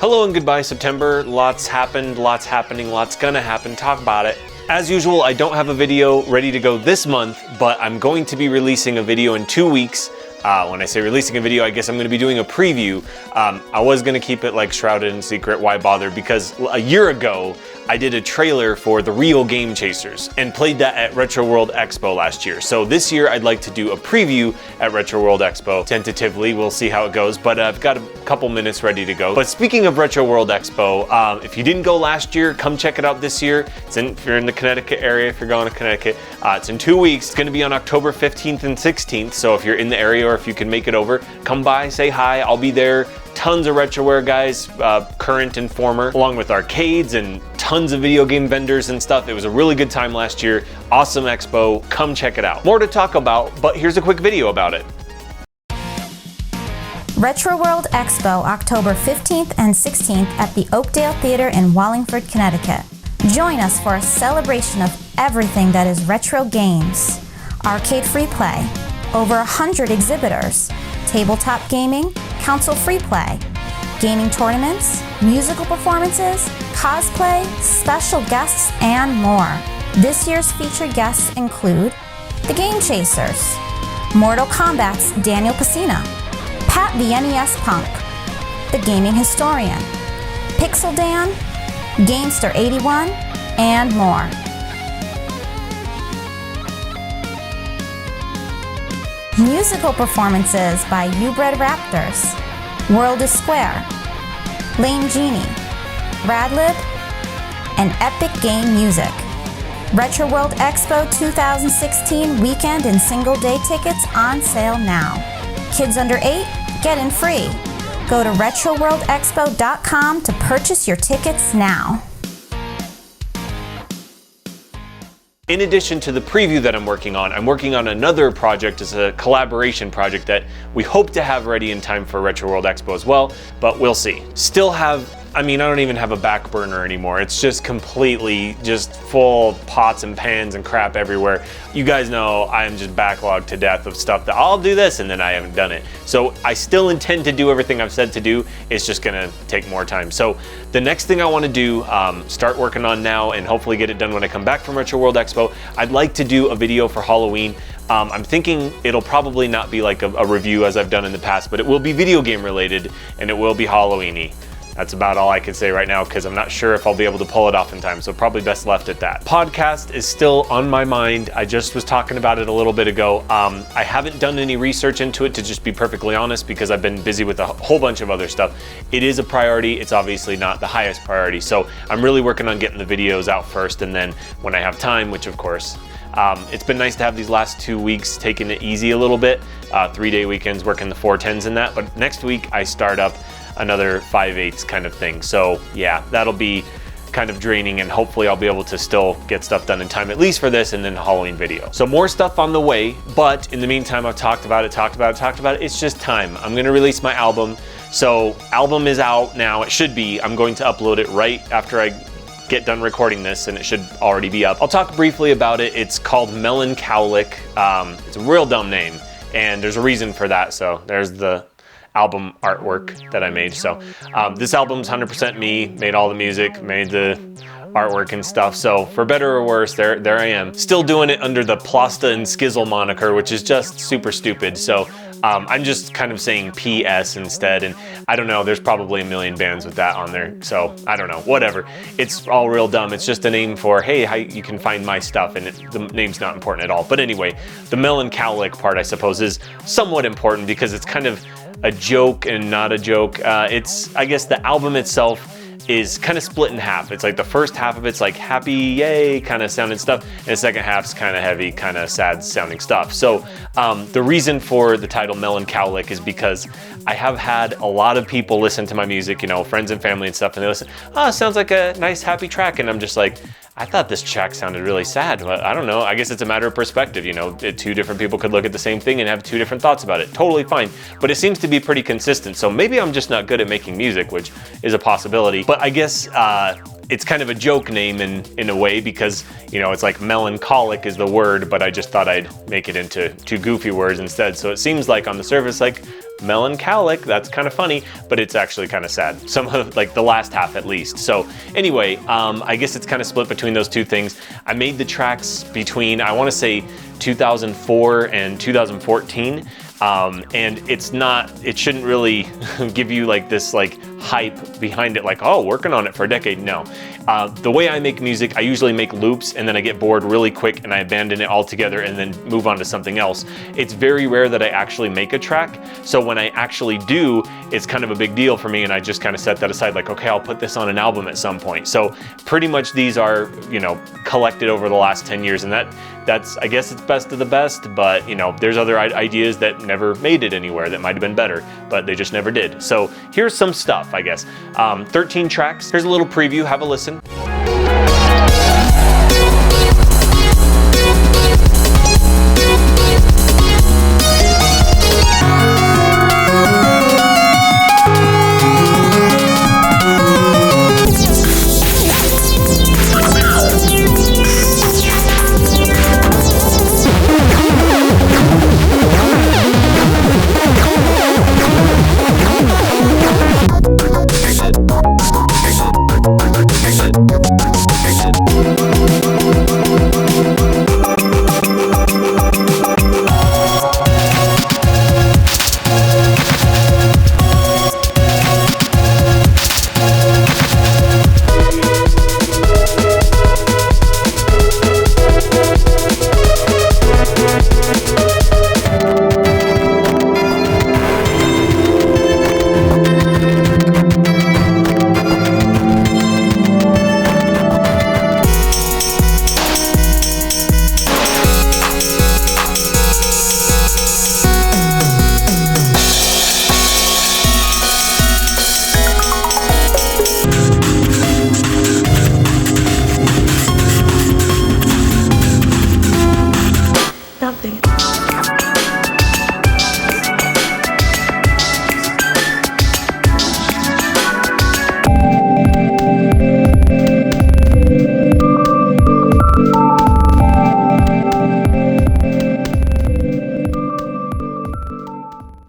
Hello and goodbye September. Lots happened, lots happening, lots gonna happen. Talk about it. As usual, I don't have a video ready to go this month, but I'm going to be releasing a video in 2 weeks. When I say releasing a video, I guess I'm going to be doing a preview. I was going to keep it like shrouded in secret. Why bother? Because a year ago, I did a trailer for the real Game Chasers and played that at Retroworld Expo last year. So this year, I'd like to do a preview at Retroworld Expo. Tentatively, we'll see how it goes, but I've got a couple minutes ready to go. But speaking of Retroworld Expo, if you didn't go last year, come check it out this year. If you're in the Connecticut area, if you're going to Connecticut, it's in 2 weeks. It's going to be on October 15th and 16th. So if you're in the area or if you can make it over, come by, say hi. I'll be there. Tons of retroware guys, current and former, along with arcades and tons of video game vendors and stuff. It was a really good time last year. Awesome expo. Come check it out. More to talk about, but here's a quick video about it. Retroworld Expo, October 15th and 16th at the Oakdale Theater in Wallingford, Connecticut. Join us for a celebration of everything that is retro games, arcade free play, over 100 exhibitors, tabletop gaming, console free play, gaming tournaments, musical performances, cosplay, special guests, and more. This year's featured guests include the Game Chasers, Mortal Kombat's Daniel Pacina, Pat the NES Punk, the Gaming Historian, Pixel Dan, Gamester 81, and more. Musical performances by U-Bred Raptors, World is Square, Lane Genie, Radlib, and Epic Game Music. Retroworld Expo 2016 weekend and single day tickets on sale now. Kids under 8, get in free. Go to retroworldexpo.com to purchase your tickets now. In addition to the preview that I'm working on another project. It's a collaboration project that we hope to have ready in time for Retroworld Expo as well, but we'll see. I don't even have a back burner anymore. It's just completely just full pots and pans and crap everywhere. You guys know I am just backlogged to death of stuff that I'll do this and then I haven't done it. So I still intend to do everything I've said to do. It's just gonna take more time. So the next thing I wanna do, start working on now and hopefully get it done when I come back from Retroworld Expo, I'd like to do a video for Halloween. I'm thinking it'll probably not be like a review as I've done in the past, but it will be video game related and it will be Halloween-y. That's about all I can say right now because I'm not sure if I'll be able to pull it off in time, so probably best left at that. Podcast is still on my mind. I just was talking about it a little bit ago. I haven't done any research into it, to just be perfectly honest, because I've been busy with a whole bunch of other stuff. It is a priority. It's obviously not the highest priority, so I'm really working on getting the videos out first, and then when I have time, which of course, it's been nice to have these last 2 weeks taking it easy a little bit. 3-day weekends, working the 410s and that, but next week I start up another 5/8 kind of thing. So yeah, that'll be kind of draining and hopefully I'll be able to still get stuff done in time, at least for this and then the Halloween video. So more stuff on the way, but in the meantime, I've talked about it. It's just time. I'm gonna release my album. So album is out now. It should be. I'm going to upload it right after I get done recording this and it should already be up. I'll talk briefly about it. It's called Melancholic. It's a real dumb name and there's a reason for that. So there's the album artwork that I made. So this album's 100% me, made all the music, made the artwork and stuff. So for better or worse, there I am. Still doing it under the Plasta and Skizzle moniker, which is just super stupid. So I'm just kind of saying PS instead. And I don't know, there's probably a million bands with that on there. So I don't know, whatever. It's all real dumb. It's just a name for, hey, how you can find my stuff. And the name's not important at all. But anyway, the melancholic part, I suppose, is somewhat important because it's kind of a joke and not a joke. I guess the album itself is kind of split in half. It's like the first half of it's like happy, yay kind of sounding stuff, and the second half's kind of heavy, kind of sad sounding stuff. So the reason for the title Melancholic is because I have had a lot of people listen to my music, you know, friends and family and stuff, and they listen, oh, it sounds like a nice happy track, and I'm just like, I thought this track sounded really sad, but I don't know. I guess it's a matter of perspective, you know. Two different people could look at the same thing and have two different thoughts about it. Totally fine, but it seems to be pretty consistent. So maybe I'm just not good at making music, which is a possibility. But I guess It's kind of a joke name in a way because, you know, it's like melancholic is the word, but I just thought I'd make it into 2 goofy words instead. So it seems like on the surface like melancholic, that's kind of funny, but it's actually kind of sad. Some of like the last half at least. So anyway, I guess it's kind of split between those 2 things. I made the tracks between, I want to say 2004 and 2014. And it shouldn't really give you like this like hype behind it, like, oh, working on it for a decade. No. The way I make music, I usually make loops and then I get bored really quick and I abandon it altogether and then move on to something else. It's very rare that I actually make a track. So when I actually do, it's kind of a big deal for me, and I just kind of set that aside, like, okay, I'll put this on an album at some point. So pretty much these are, you know, collected over the last 10 years, and that's, I guess it's best of the best, but you know, there's other ideas that never made it anywhere that might have been better, but they just never did. So here's some stuff, I guess. 13 tracks. Here's a little preview, have a listen.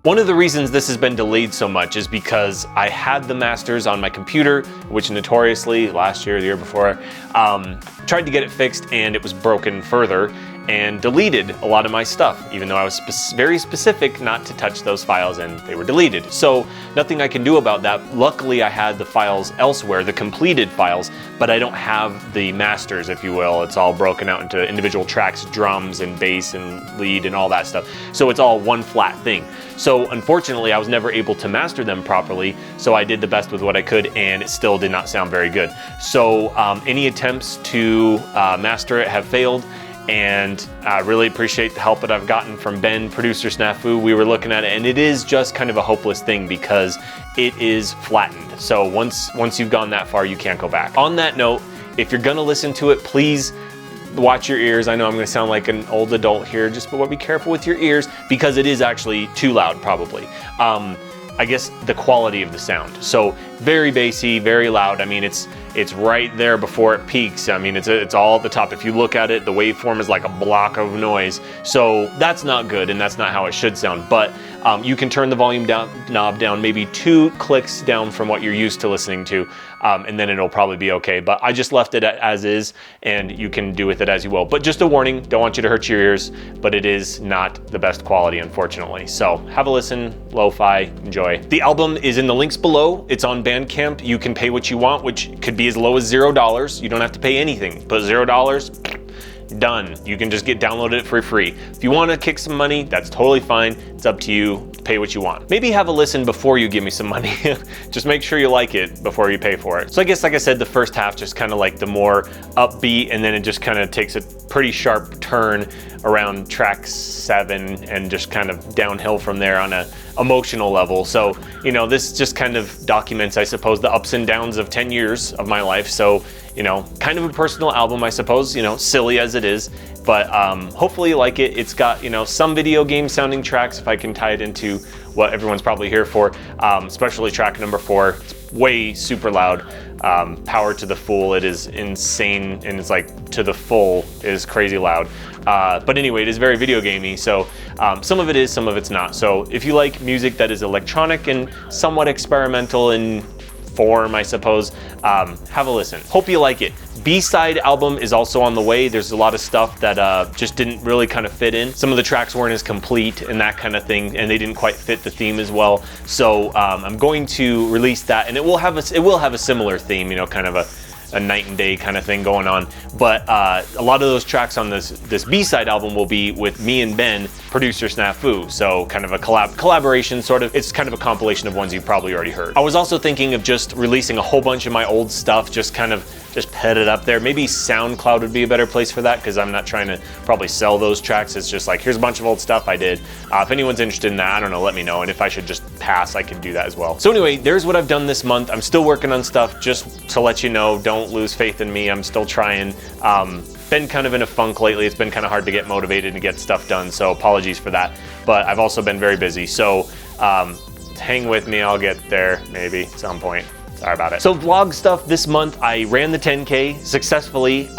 One of the reasons this has been delayed so much is because I had the masters on my computer, which notoriously last year, the year before, tried to get it fixed and it was broken further and deleted a lot of my stuff, even though I was very specific not to touch those files and they were deleted. So nothing I can do about that. Luckily I had the files elsewhere, the completed files, but I don't have the masters, if you will. It's all broken out into individual tracks, drums and bass and lead and all that stuff. So it's all one flat thing. So unfortunately I was never able to master them properly, so I did the best with what I could and it still did not sound very good. So any attempts to master it have failed, and I really appreciate the help that I've gotten from Ben, producer Snafu. We were looking at it and it is just kind of a hopeless thing because it is flattened. So once you've gone that far, you can't go back. On that note, if you're gonna listen to it, please watch your ears. I know I'm gonna sound like an old adult here, just but be careful with your ears because it is actually too loud probably. I guess the quality of the sound. So very bassy, very loud. I mean, it's right there before it peaks. I mean, it's all at the top. If you look at it, the waveform is like a block of noise. So that's not good, and that's not how it should sound. But you can turn the volume knob down maybe 2 clicks down from what you're used to listening to, and then it'll probably be okay. But I just left it as is, and you can do with it as you will. But just a warning, don't want you to hurt your ears, but it is not the best quality, unfortunately. So have a listen, lo-fi, enjoy. The album is in the links below. It's on Bandcamp. You can pay what you want, which could be as low as $0. You don't have to pay anything, but $0, done. You can just download it for free. If you want to kick some money, that's totally fine. It's up to you. Pay what you want. Maybe have a listen before you give me some money. Just make sure you like it before you pay for it. So I guess, like I said, the first half just kind of like the more upbeat, and then it just kind of takes a pretty sharp turn around track 7 and just kind of downhill from there on a emotional level. So, you know, this just kind of documents, I suppose, the ups and downs of 10 years of my life. So, you know, kind of a personal album, I suppose, you know, silly as it is, but hopefully you like it. It's got, you know, some video game sounding tracks, if I can tie it into what everyone's probably here for, especially track number 4. It's way super loud. Power to the full, it is insane, and it's like to the full is crazy loud. But anyway, it is very video gamey, so some of it is, some of it's not. So if you like music that is electronic and somewhat experimental in form, I suppose, have a listen. Hope you like it. B-side album is also on the way. There's a lot of stuff that just didn't really kind of fit in. Some of the tracks weren't as complete and that kind of thing, and they didn't quite fit the theme as well. So I'm going to release that, and it will have a similar theme, you know, kind of a night and day kind of thing going on. But a lot of those tracks on this B-side album will be with me and Ben, producer Snafu. So kind of a collaboration sort of. It's kind of a compilation of ones you've probably already heard. I was also thinking of just releasing a whole bunch of my old stuff, just put it up there. Maybe SoundCloud would be a better place for that, because I'm not trying to probably sell those tracks. It's just like, here's a bunch of old stuff I did. If anyone's interested in that, I don't know, let me know. And if I should just pass, I can do that as well. So anyway, there's what I've done this month. I'm still working on stuff, just to let you know, don't lose faith in me. I'm still trying. Been kind of in a funk lately. It's been kind of hard to get motivated and get stuff done, so apologies for that. But I've also been very busy, so hang with me. I'll get there maybe at some point. Sorry about it. So vlog stuff this month, I ran the 10K successfully.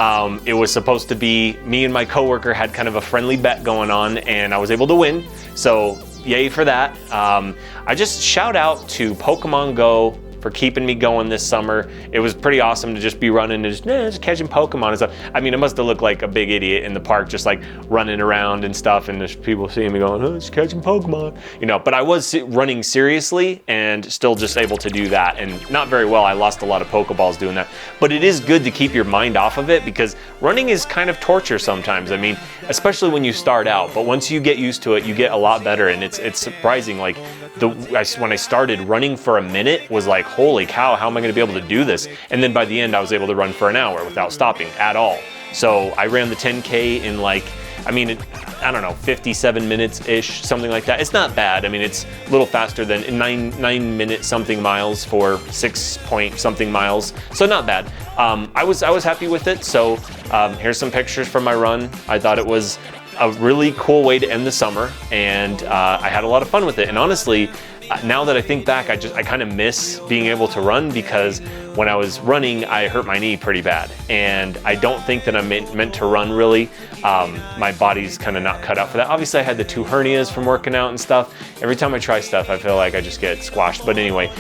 It was supposed to be, me and my coworker had kind of a friendly bet going on, and I was able to win. So yay for that. I just shout out to Pokemon Go for keeping me going this summer. It was pretty awesome to just be running and just catching Pokemon and stuff. I mean, I must have looked like a big idiot in the park, just like running around and stuff, and there's people seeing me going, oh, just catching Pokemon, you know. But I was running seriously and still just able to do that, and not very well. I lost a lot of Pokeballs doing that. But it is good to keep your mind off of it, because running is kind of torture sometimes. I mean, especially when you start out, but once you get used to it, you get a lot better, and it's surprising. Like when I started, running for a minute was like, holy cow, how am I going to be able to do this? And then by the end, I was able to run for an hour without stopping at all. So I ran the 10K in like, I mean, I don't know, 57 minutes-ish, something like that. It's not bad. I mean, it's a little faster than 9 something miles for 6 point something miles. So not bad. I was happy with it. So here's some pictures from my run. I thought it was a really cool way to end the summer, and I had a lot of fun with it. And honestly, now that I think back, I kind of miss being able to run, because when I was running, I hurt my knee pretty bad, and I don't think that I'm meant to run really. My body's kind of not cut out for that. Obviously, I had the 2 hernias from working out and stuff. Every time I try stuff, I feel like I just get squashed. But anyway,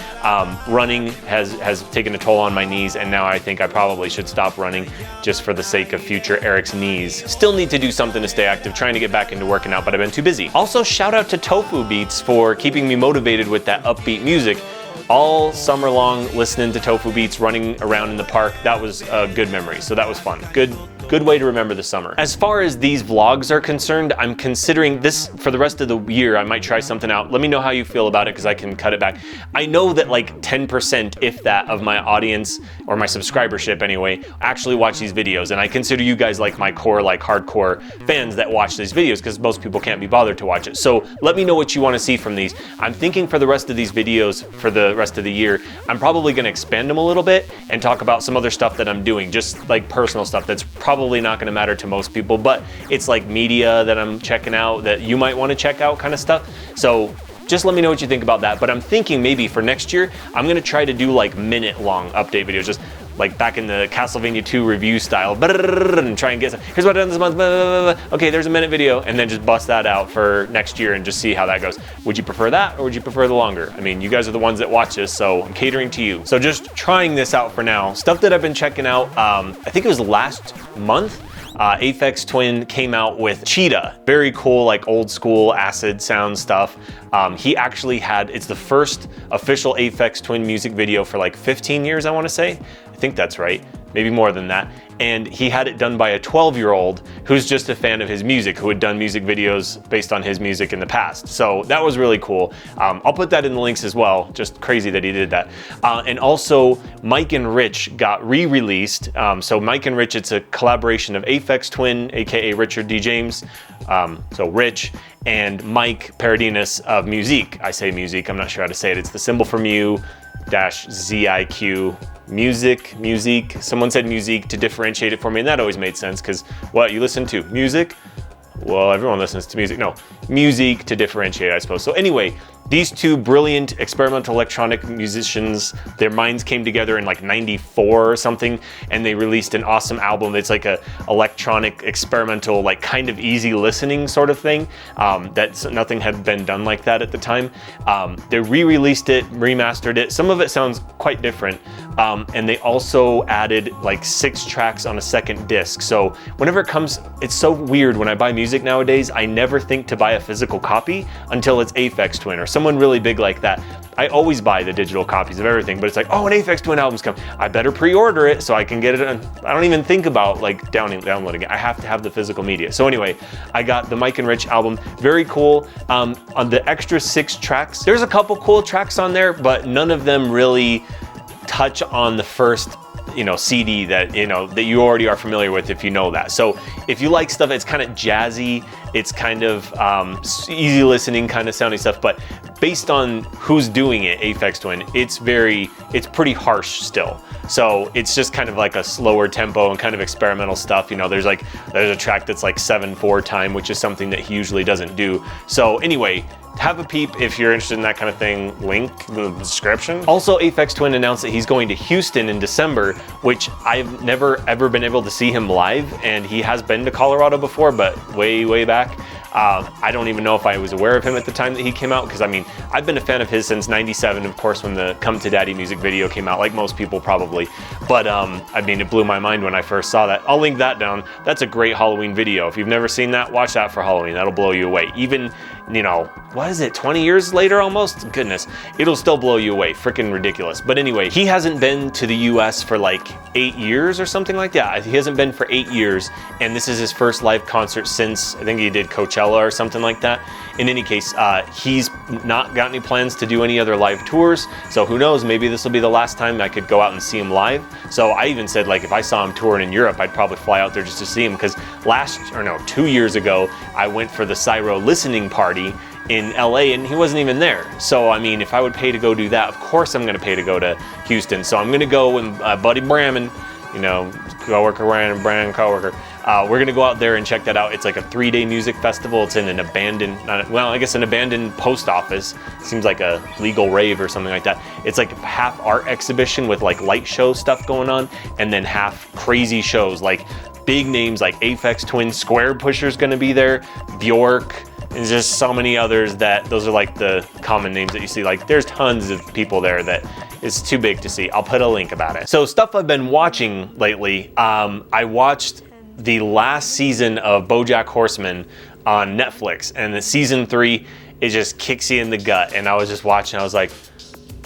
running has taken a toll on my knees, and now I think I probably should stop running just for the sake of future Eric's knees. Still need to do something to stay active, trying to get back into working out, but I've been too busy. Also, shout out to Tofu Beats for keeping me motivated with that upbeat music. All summer long, listening to Tofu Beats, running around in the park. That was a good memory, so that was fun. Good way to remember the summer. As far as these vlogs are concerned, I'm considering this for the rest of the year. I might try something out. Let me know how you feel about it, because I can cut it back. I know that like 10%, if that, of my audience, or my subscribership anyway, actually watch these videos, and I consider you guys like my core, like hardcore fans that watch these videos, because most people can't be bothered to watch it. So let me know what you want to see from these. I'm thinking for the rest of these videos, for the rest of the year, I'm probably going to expand them a little bit and talk about some other stuff that I'm doing, just like personal stuff that's probably not going to matter to most people, but it's like media that I'm checking out that you might want to check out, kind of stuff. So just let me know what you think about that. But I'm thinking maybe for next year, I'm going to try to do like minute-long update videos, just like back in the Castlevania 2 review style, and try and get some, here's what I've done this month, okay, there's a minute video, and then just bust that out for next year and just see how that goes. Would you prefer that, or would you prefer the longer? I mean, you guys are the ones that watch this, so I'm catering to you. So just trying this out for now. Stuff that I've been checking out, I think it was last month, Aphex Twin came out with Cheetah. Very cool, like old school acid sound stuff. He actually had, it's the first official Aphex Twin music video for like 15 years, I want to say. I think that's right, maybe more than that. And he had it done by a 12-year-old who's just a fan of his music, who had done music videos based on his music in the past. So that was really cool. I'll put that in the links as well. Just crazy that he did that. And also, Mike and Rich got re-released. So Mike and Rich, it's a collaboration of Aphex Twin, aka Richard D. James. So Rich and Mike Paradinas of Musique. I say Musique, I'm not sure how to say it. It's the symbol for mu-ziq. Musique. Someone said musique to differentiate it for me, and that always made sense, because what you listen to? Music? Well, everyone listens to music. No, musique to differentiate, I suppose. So anyway, these two brilliant experimental electronic musicians, their minds came together in like 94 or something, and they released an awesome album. It's like a electronic experimental, like kind of easy listening sort of thing. Nothing had been done like that at the time. They re-released it, remastered it. Some of it sounds quite different. And they also added like 6 tracks on a second disc. So whenever it comes, it's so weird when I buy music nowadays, I never think to buy a physical copy until it's Aphex Twin or someone really big like that. I always buy the digital copies of everything, but it's like, oh, an Aphex Twin album's come. I better pre-order it so I can get it. I don't even think about like downloading it. I have to have the physical media. So anyway, I got the Mike and Rich album. Very cool. On the extra 6 tracks, there's a couple cool tracks on there, but none of them really touch on the first CD that that you already are familiar with, if you know that. So if you like stuff, it's kind of jazzy, it's kind of easy listening kind of sounding stuff, but based on who's doing it, Aphex Twin, it's pretty harsh still. So it's just kind of like a slower tempo and kind of experimental stuff. There's a track that's like 7/4 time, which is something that he usually doesn't do. So anyway, have a peep if you're interested in that kind of thing. Link in the description. Also, Aphex Twin announced that he's going to Houston in December, which I've never ever been able to see him live, and he has been to Colorado before, but way back. I don't even know if I was aware of him at the time that he came out, because I mean, I've been a fan of his since '97, of course, when the Come to Daddy music video came out, like most people probably. But I mean, it blew my mind when I first saw that. I'll link that down. That's a great Halloween video. If you've never seen that, watch that for Halloween. That'll blow you away. Even, what is it, 20 years later almost? Goodness, it'll still blow you away. Freaking ridiculous. But anyway, he hasn't been to the US for like 8 years or something like that. He hasn't been for 8 years, and this is his first live concert since, I think he did Coachella or something like that. In any case, he's not got any plans to do any other live tours, so who knows, maybe this will be the last time I could go out and see him live. So I even said, like, if I saw him touring in Europe, I'd probably fly out there just to see him, because 2 years ago, I went for the Cyro listening party in LA and he wasn't even there. So I mean, if I would pay to go do that, of course I'm going to pay to go to Houston. So I'm going to go with Buddy Bramman, coworker, Brandon coworker. We're gonna go out there and check that out. It's like a 3-day music festival. It's in an abandoned, an abandoned post office. Seems like a legal rave or something like that. It's like half art exhibition with like light show stuff going on, and then half crazy shows like big names like Aphex Twin, Square Pusher's gonna be there, Bjork, and just so many others those are like the common names that you see. Like there's tons of people there that it's too big to see. I'll put a link about it. So stuff I've been watching lately, I watched the last season of Bojack Horseman on Netflix, and the season 3, it just kicks you in the gut. And I was just watching, I was like,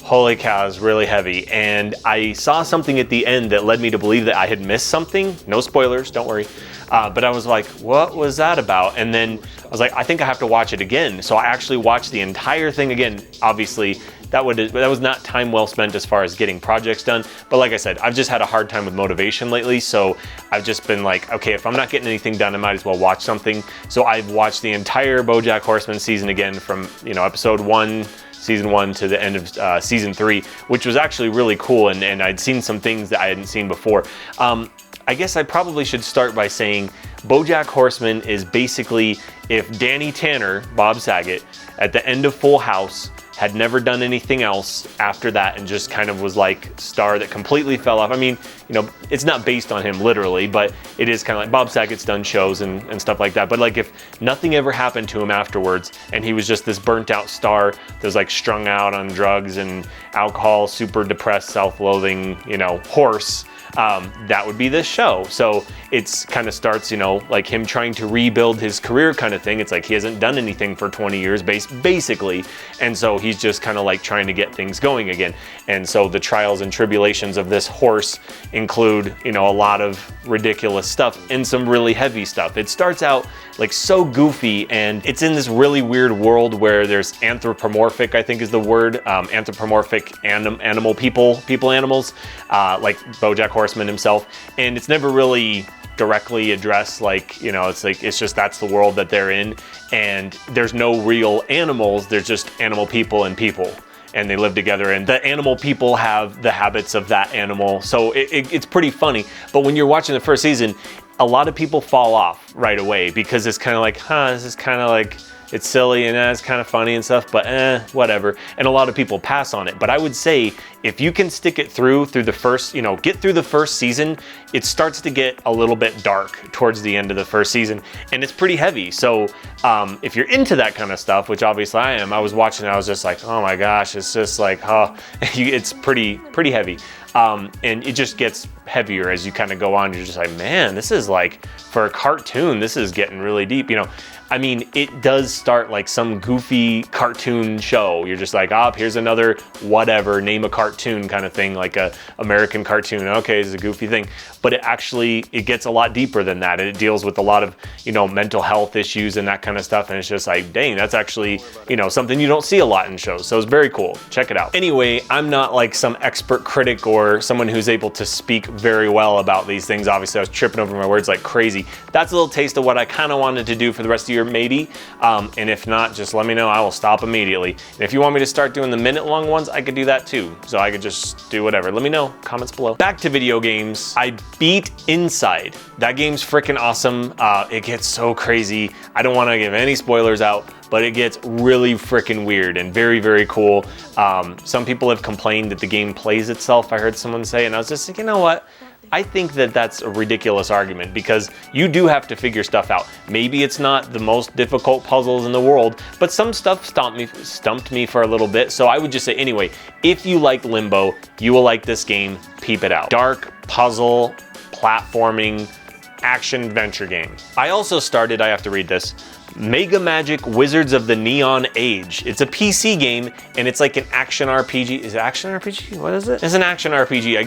holy cow, it's really heavy. And I saw something at the end that led me to believe that I had missed something. No spoilers, don't worry. But I was like, what was that about? And then I was like, I think I have to watch it again. So I actually watched the entire thing again. Obviously, that was not time well spent as far as getting projects done. But like I said, I've just had a hard time with motivation lately. So I've just been like, okay, if I'm not getting anything done, I might as well watch something. So I've watched the entire Bojack Horseman season again from, episode 1, season 1 to the end of season 3, which was actually really cool. And I'd seen some things that I hadn't seen before. I guess I probably should start by saying Bojack Horseman is basically if Danny Tanner, Bob Saget, at the end of Full House had never done anything else after that and just kind of was like star that completely fell off. I mean, it's not based on him literally, but it is kind of like Bob Saget's done shows and stuff like that. But like if nothing ever happened to him afterwards and he was just this burnt out star that was like strung out on drugs and alcohol, super depressed, self-loathing, horse, that would be this show. So it's kind of starts, like him trying to rebuild his career kind of thing. It's like he hasn't done anything for 20 years basically. And so he's just kind of like trying to get things going again. And so the trials and tribulations of this horse include, a lot of ridiculous stuff and some really heavy stuff. It starts out like so goofy, and it's in this really weird world where there's anthropomorphic, I think is the word, anthropomorphic animal people animals, like Bojack Horseman himself. And it's never really directly addressed, like, it's just that's the world that they're in, and there's no real animals, there's just animal people and people, and they live together, and the animal people have the habits of that animal. So it's pretty funny. But when you're watching the first season, a lot of people fall off right away because it's kind of like, this is kind of like it's silly and it's kind of funny and stuff, but whatever. And a lot of people pass on it. But I would say if you can stick it through the first, get through the first season, it starts to get a little bit dark towards the end of the first season, and it's pretty heavy. So if you're into that kind of stuff, which obviously I am, I was watching it, I was just like, oh my gosh, it's just like, it's pretty heavy. And it just gets heavier as you kind of go on. You're just like, man, this is like, for a cartoon, this is getting really deep, I mean, it does start like some goofy cartoon show. You're just like, here's another whatever, name a cartoon kind of thing, like a American cartoon. Okay, it's a goofy thing. But it gets a lot deeper than that. And it deals with a lot of, mental health issues and that kind of stuff. And it's just like, dang, that's actually, something you don't see a lot in shows. So it's very cool. Check it out. Anyway, I'm not like some expert critic or someone who's able to speak very well about these things. Obviously, I was tripping over my words like crazy. That's a little taste of what I kind of wanted to do for the rest of the year, maybe. And if not, just let me know. I will stop immediately. And if you want me to start doing the minute-long ones, I could do that too. So I could just do whatever. Let me know. Comments below. Back to video games. I beat Inside. That game's freaking awesome. It gets so crazy. I don't want to give any spoilers out, but it gets really freaking weird and very, very cool. Some people have complained that the game plays itself, I heard someone say, and I was just like, you know what? I think that that's a ridiculous argument, because you do have to figure stuff out. Maybe it's not the most difficult puzzles in the world, but some stuff stumped me for a little bit. So I would just say, anyway, if you like Limbo, you will like this game. Peep it out. Dark puzzle, platforming, action adventure game. I also started, I have to read this, Megamagic Wizards of the Neon Age. It's a PC game, and it's like an action RPG. Is it action RPG? What is it? It's an action RPG.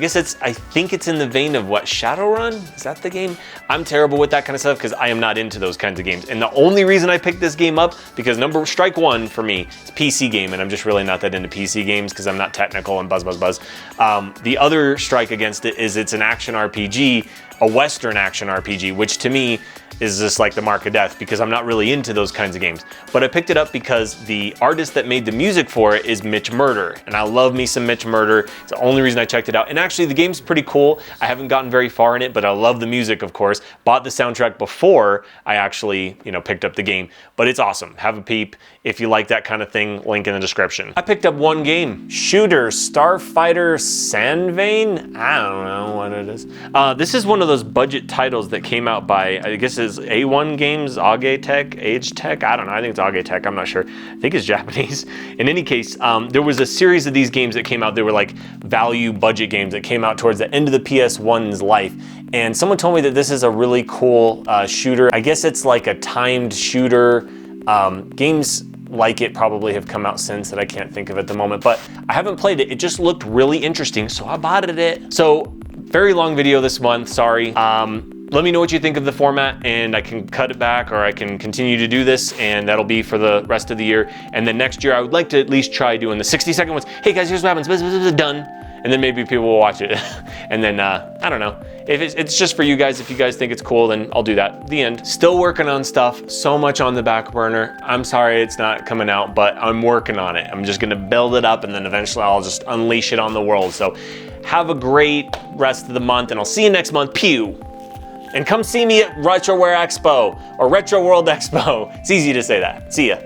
I think it's in the vein of what, Shadowrun? Is that the game? I'm terrible with that kind of stuff because I am not into those kinds of games. And the only reason I picked this game up, because strike one for me, it's PC game, and I'm just really not that into PC games because I'm not technical and buzz. The other strike against it is it's an action RPG, a Western action RPG, which to me is just like the mark of death, because I'm not really into those kinds of games. But I picked it up because the artist that made the music for it is Mitch Murder, and I love me some Mitch Murder. It's the only reason I checked it out. And actually the game's pretty cool. I haven't gotten very far in it, but I love the music, of course. Bought the soundtrack before I actually, picked up the game, but it's awesome. Have a peep if you like that kind of thing, link in the description. I picked up one game, Shooter Starfighter Sandvane. I don't know what it is. This is one of those budget titles that came out by, I guess it's A1 Games, Age Tech. I don't know. I think it's Age Tech. I'm not sure. I think it's Japanese. In any case, there was a series of these games that came out. They were like value budget games that came out towards the end of the PS1's life. And someone told me that this is a really cool shooter. I guess it's like a timed shooter. Games like it probably have come out since that I can't think of at the moment, but I haven't played it. It just looked really interesting, so I bought it. So very long video this month, sorry. Let me know what you think of the format, and I can cut it back, or I can continue to do this, and that'll be for the rest of the year. And then next year, I would like to at least try doing the 60-second ones. Hey guys, here's what happens, done. And then maybe people will watch it. And then, I don't know. If it's just for you guys, if you guys think it's cool, then I'll do that. The end. Still working on stuff, so much on the back burner. I'm sorry it's not coming out, but I'm working on it. I'm just gonna build it up, and then eventually I'll just unleash it on the world. So have a great rest of the month, and I'll see you next month. Pew. And come see me at Retroworld Expo or Retroworld Expo. It's easy to say that. See ya.